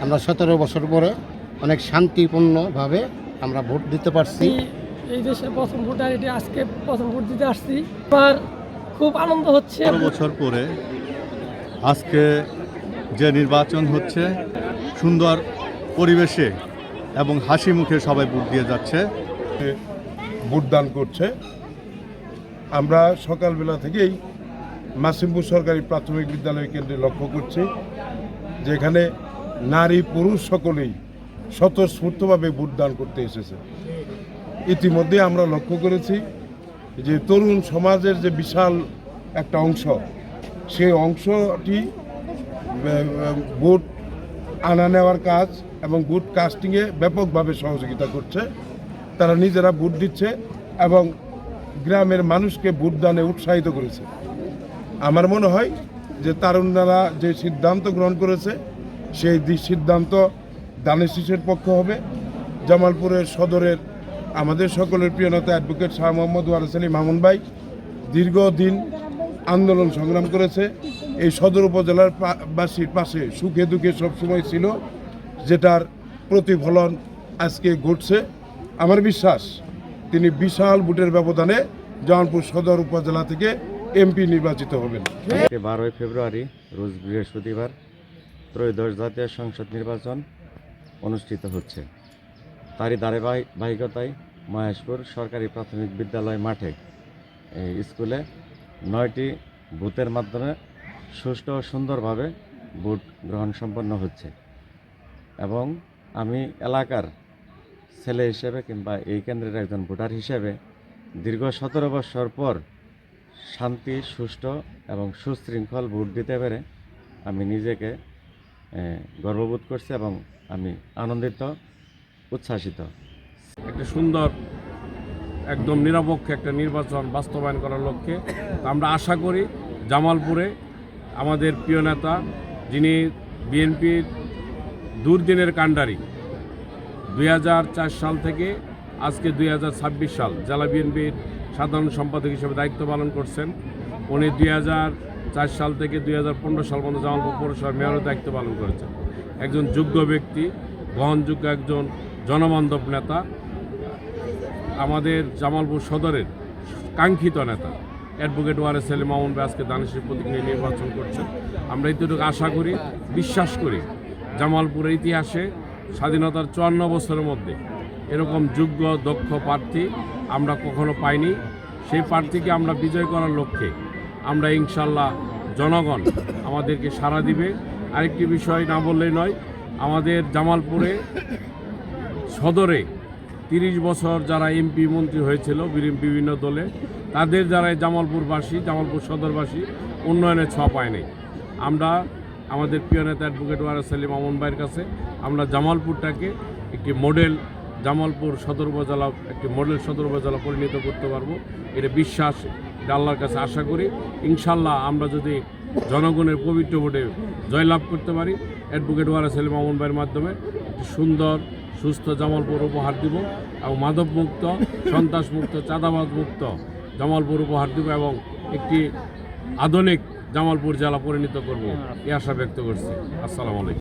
আমরা 17 বছর পরে অনেক শান্তিপূর্ণভাবে আমরা ভোট দিতে পারছি। এই দেশে প্রথম ভোটার, এটি আজকে প্রথম ভোট দিতে আসছি। আমার খুব আনন্দ হচ্ছে। 17 বছর পরে আজকে যে নির্বাচন হচ্ছে, সুন্দর পরিবেশে এবং হাসি মুখে সবাই ভোট দিয়ে যাচ্ছে, ভোটদান করছে। আমরা সকালবেলা থেকেই মাসিমপুর সরকারি প্রাথমিক বিদ্যালয় কেন্দ্রে লক্ষ্য করছি, যেখানে নারী পুরুষ সকলেই স্বতঃস্ফূর্তভাবে ভোটদান করতে এসেছে। ইতিমধ্যে আমরা লক্ষ্য করেছি যে তরুণ সমাজের যে বিশাল একটা অংশ, সেই অংশটি ভোট আনা নেওয়ার কাজ এবং ভোট কাস্টিংয়ে ব্যাপকভাবে সহযোগিতা করছে। তারা নিজেরা ভোট দিচ্ছে এবং গ্রামের মানুষকে ভোটদানে উৎসাহিত করেছে। আমার মনে হয় যে তরুণরা যে সিদ্ধান্ত গ্রহণ করেছে, সেই সিদ্ধান্ত দানের শীষের পক্ষে হবে। জামালপুরের সদরের আমাদের সকলের প্রিয় নেতা অ্যাডভোকেট শাহ মোহাম্মদ ওয়ারেস আলী মামুন ভাই দীর্ঘদিন আন্দোলন সংগ্রাম করেছে। এই সদর উপজেলার বাসীর পাশে সুখে দুঃখে সবসময় ছিল, যেটার প্রতিফলন আজকে ঘটছে। আমার বিশ্বাস তিনি বিশাল ভোটের ব্যবধানে জামালপুর সদর উপজেলা থেকে এমপি নির্বাচিত হবেন। 12 ফেব্রুয়ারি রোজ বৃহস্পতিবার ত্রয়োদশ জাতীয় সংসদ নির্বাচন অনুষ্ঠিত হচ্ছে। তারই ধারাবাহিকতায় মহেশপুর সরকারি প্রাথমিক বিদ্যালয় মাঠে এই স্কুলে 9টি বুথের মাধ্যমে সুষ্ঠু ও সুন্দরভাবে ভোট গ্রহণ সম্পন্ন হচ্ছে এবং আমি এলাকার ছেলে হিসেবে কিংবা এই কেন্দ্রের একজন ভোটার হিসেবে দীর্ঘ 17 বছর পর শান্তি, সুষ্ঠু এবং সুশৃঙ্খল ভোট দিতে পেরে আমি নিজেকে গর্ববোধ করছি এবং আমি আনন্দিত, উচ্ছ্বাসিত। একটা সুন্দর একদম নিরপেক্ষ একটা নির্বাচন বাস্তবায়ন করার লক্ষ্যে আমরা আশা করি জামালপুরে আমাদের প্রিয় নেতা, যিনি বিএনপির দুর্দিনের কাণ্ডারি, 2004 সাল থেকে আজকে 2026 সাল জেলা বিএনপির সাধারণ সম্পাদক হিসেবে দায়িত্ব পালন করছেন। উনি 2004 সাল থেকে 2015 সাল পর্যন্ত জামালপুর পৌরসভার মেয়রের দায়িত্ব পালন করেছেন। একজন যোগ্য ব্যক্তি, গ্রহণযোগ্য একজন জনবান্ধব নেতা, আমাদের জামালপুর সদরের কাঙ্ক্ষিত নেতা অ্যাডভোকেট ওয়ারেস আলী মামুন ভাই আজকে দানেশের প্রতীক নিয়ে নির্বাচন করছেন। আমরা এতটুকু আশা করি, বিশ্বাস করি, জামালপুরের ইতিহাসে স্বাধীনতার 54 বছরের মধ্যে এরকম যোগ্য দক্ষ প্রার্থী আমরা কখনো পাইনি। সেই প্রার্থীকে আমরা বিজয় করার লক্ষ্যে আমরা ইনশাল্লাহ জনগণ আমাদেরকে সাড়া দিবে। আরেকটি বিষয় না বললেই নয়, আমাদের জামালপুরে সদরে 30 বছর যারা এমপি মন্ত্রী হয়েছিল বিভিন্ন দলে, তাদের যারা জামালপুরবাসী, জামালপুর সদরবাসী উন্নয়নের ছোঁয়া পায়নি। আমরা আমাদের প্রিয় নেতা অ্যাডভোকেট ওয়ারেস আলী মামুন ভাইয়ের কাছে আমরা জামালপুরটাকে একটি মডেল জামালপুর সদর উপজেলা, একটি মডেল সদর উপজেলা পরিণত করতে পারবো। এটা বিশ্বাস, এটা আল্লাহর কাছে আশা করি। ইনশাল্লাহ আমরা যদি জনগণের পবিত্র ভোটে জয়লাভ করতে পারি, অ্যাডভোকেট ওয়ারেস আলী মামুন ভাইয়ের মাধ্যমে একটি সুন্দর সুস্থ জামালপুর উপহার দিব এবং মাদকমুক্ত, সন্ত্রাসমুক্ত, চাঁদাবাজ মুক্ত জামালপুর উপহার দিব এবং একটি আধুনিক জামালপুর জেলা পরিণত করব, এই আশা ব্যক্ত করছি। আসসালামু আলাইকুম।